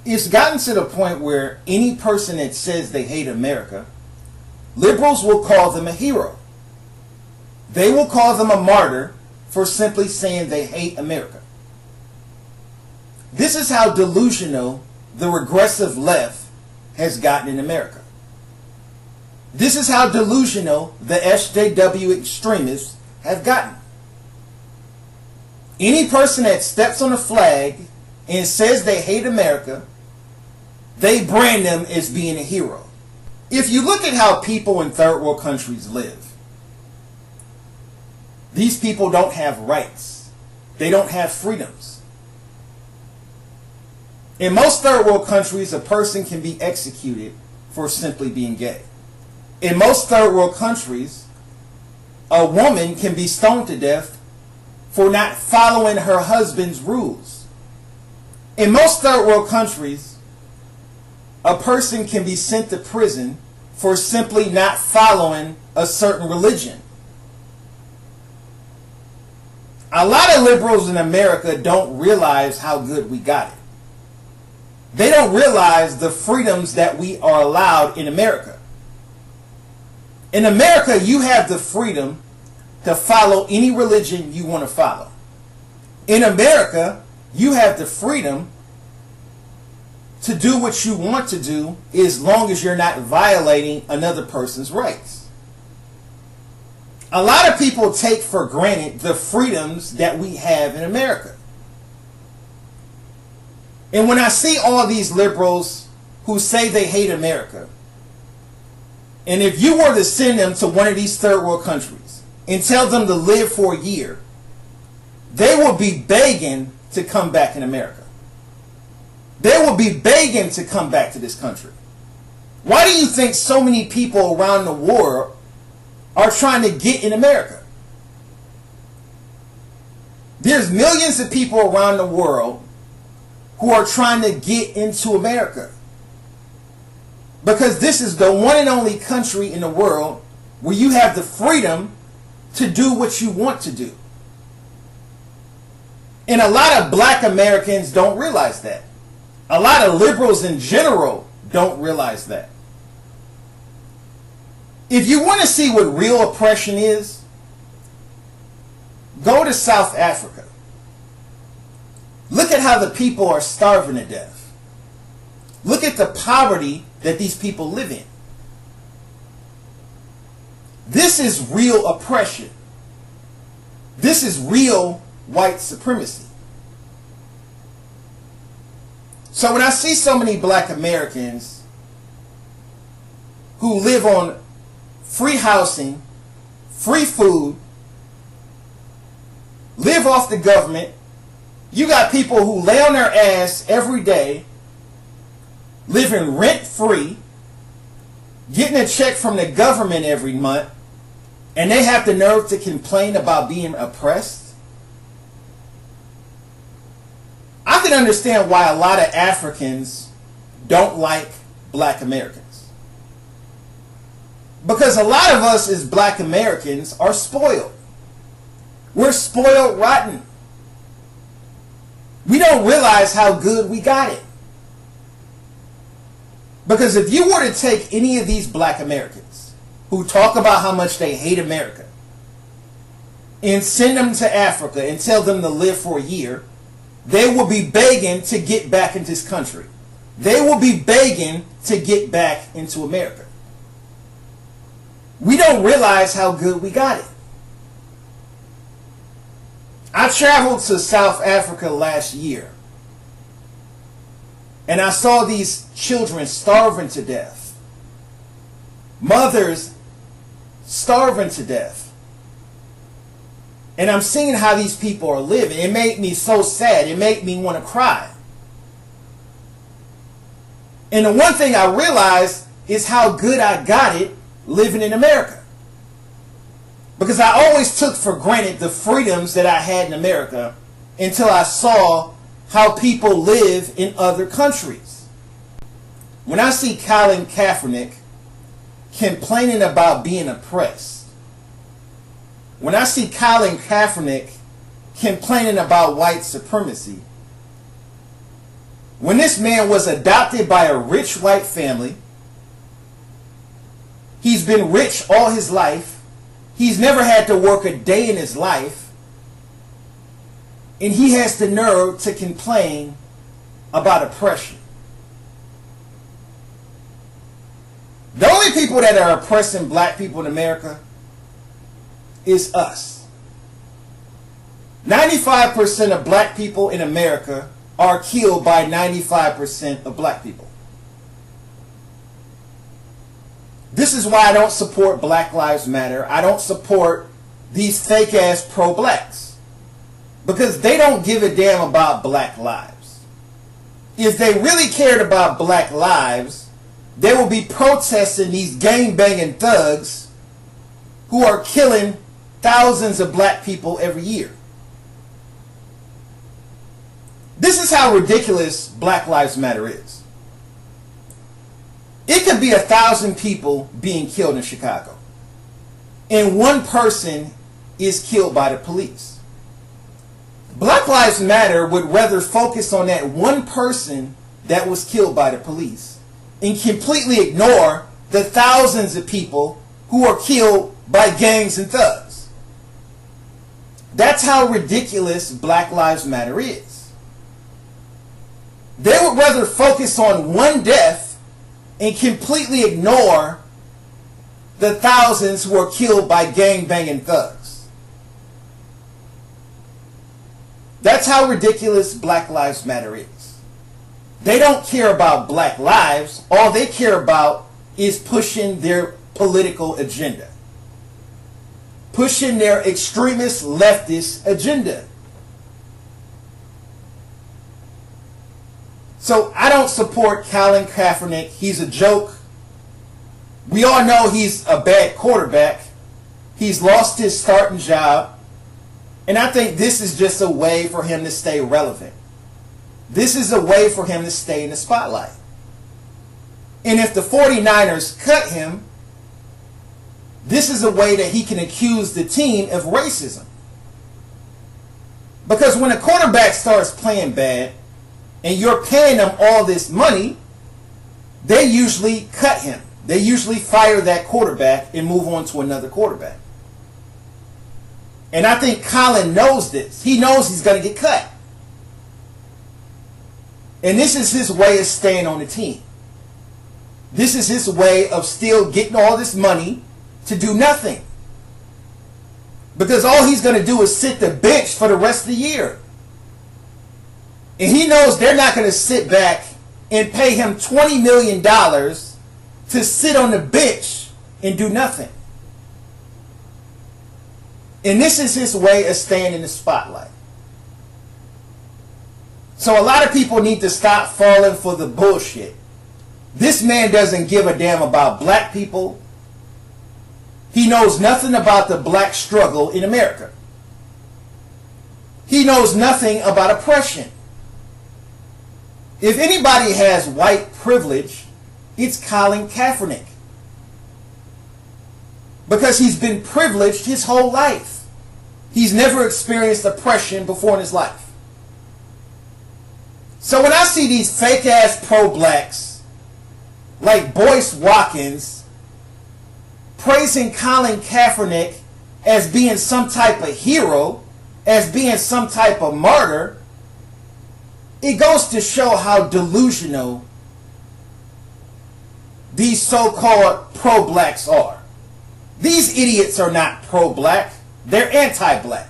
It's gotten to the point where any person that says they hate America, liberals will call them a hero. They will call them a martyr for simply saying they hate America. This is how delusional the regressive left has gotten in America. This is how delusional the SJW extremists have gotten. Any person that steps on a flag and says they hate America, they brand them as being a hero. If you look at how people in third world countries live, these people don't have rights. They don't have freedoms. In most third world countries, a person can be executed for simply being gay. In most third world countries, a woman can be stoned to death for not following her husband's rules. In most third world countries, a person can be sent to prison for simply not following a certain religion. A lot of liberals in America don't realize how good we got it. They don't realize the freedoms that we are allowed in America. In America, you have the freedom to follow any religion you want to follow. In America, you have the freedom to do what you want to do as long as you're not violating another person's rights. A lot of people take for granted the freedoms that we have in America. And when I see all these liberals who say they hate America, and if you were to send them to one of these third world countries and tell them to live for a year, they will be begging to come back in America. They will be begging to come back to this country. Why do you think so many people around the world are trying to get in America? There's millions of people around the world who are trying to get into America. Because this is the one and only country in the world where you have the freedom to do what you want to do. And a lot of black Americans don't realize that. A lot of liberals in general don't realize that. If you want to see what real oppression is, go to South Africa. Look at how the people are starving to death. Look at the poverty that these people live in. This is real oppression. This is real white supremacy. So when I see so many black Americans who live on free housing, free food, live off the government, you got people who lay on their ass every day, living rent-free, getting a check from the government every month, and they have the nerve to complain about being oppressed? I can understand why a lot of Africans don't like black Americans. Because a lot of us as black Americans are spoiled. We're spoiled rotten. We don't realize how good we got it. Because if you were to take any of these black Americans who talk about how much they hate America and send them to Africa and tell them to live for a year, they will be begging to get back into this country. They will be begging to get back into America. We don't realize how good we got it. I traveled to South Africa last year, and I saw these children starving to death. Mothers starving to death. And I'm seeing how these people are living. It made me so sad. It made me want to cry. And the one thing I realized is how good I got it living in America. Because I always took for granted the freedoms that I had in America until I saw how people live in other countries. When I see Colin Kaepernick complaining about being oppressed, when I see Colin Kaepernick complaining about white supremacy, when this man was adopted by a rich white family. He's been rich all his life. He's never had to work a day in his life. And he has the nerve to complain about oppression. The only people that are oppressing black people in America is us. 95% of black people in America are killed by 95% of black people. This is why I don't support Black Lives Matter. I don't support these fake ass pro-blacks. Because they don't give a damn about black lives. If they really cared about black lives, they will be protesting these gang-banging thugs who are killing thousands of black people every year. This is how ridiculous Black Lives Matter is. It could be 1,000 people being killed in Chicago, and one person is killed by the police. Black Lives Matter would rather focus on that one person that was killed by the police and completely ignore the thousands of people who are killed by gangs and thugs. That's how ridiculous Black Lives Matter is. They would rather focus on one death and completely ignore the thousands who are killed by gang-banging thugs. That's how ridiculous Black Lives Matter is. They don't care about black lives. All they care about is pushing their political agenda. Pushing their extremist leftist agenda. So I don't support Colin Kaepernick. He's a joke. We all know he's a bad quarterback. He's lost his starting job. And I think this is just a way for him to stay relevant. This is a way for him to stay in the spotlight. And if the 49ers cut him, this is a way that he can accuse the team of racism. Because when a quarterback starts playing bad, and you're paying them all this money, they usually cut him. They usually fire that quarterback and move on to another quarterback. And I think Colin knows this. He knows he's going to get cut. And this is his way of staying on the team. This is his way of still getting all this money to do nothing. Because all he's going to do is sit the bench for the rest of the year. And he knows they're not going to sit back and pay him $20 million to sit on the bench and do nothing. And this is his way of staying in the spotlight. So a lot of people need to stop falling for the bullshit. This man doesn't give a damn about black people. He knows nothing about the black struggle in America. He knows nothing about oppression. If anybody has white privilege, it's Colin Kaepernick. Because he's been privileged his whole life. He's never experienced oppression before in his life. So when I see these fake ass pro-blacks like Boyce Watkins praising Colin Kaepernick as being some type of hero, as being some type of martyr, it goes to show how delusional these so-called pro-blacks are. These idiots are not pro-black. They're anti-black.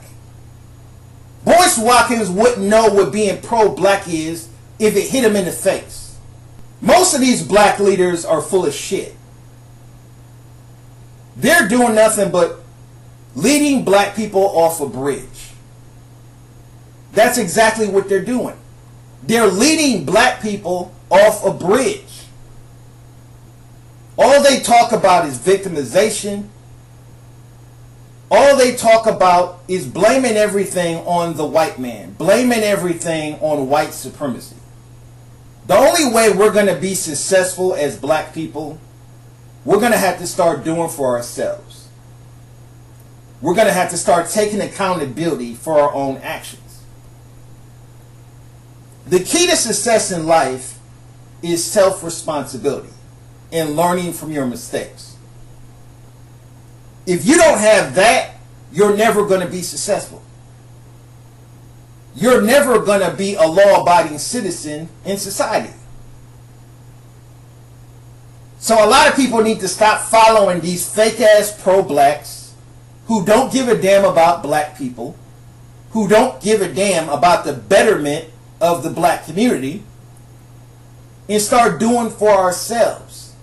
Boyce Watkins wouldn't know what being pro-black is if it hit him in the face. Most of these black leaders are full of shit. They're doing nothing but leading black people off a bridge. That's exactly what they're doing. They're leading black people off a bridge. All they talk about is victimization. All they talk about is blaming everything on the white man, blaming everything on white supremacy. The only way we're going to be successful as black people, we're going to have to start doing for ourselves. We're going to have to start taking accountability for our own actions. The key to success in life is self-responsibility and learning from your mistakes. If you don't have that, you're never going to be successful. You're never going to be a law-abiding citizen in society. So a lot of people need to stop following these fake-ass pro-blacks who don't give a damn about black people, who don't give a damn about the betterment of the black community, and start doing for ourselves.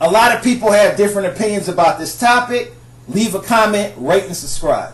A lot of people have different opinions about this topic. Leave a comment, rate, and subscribe.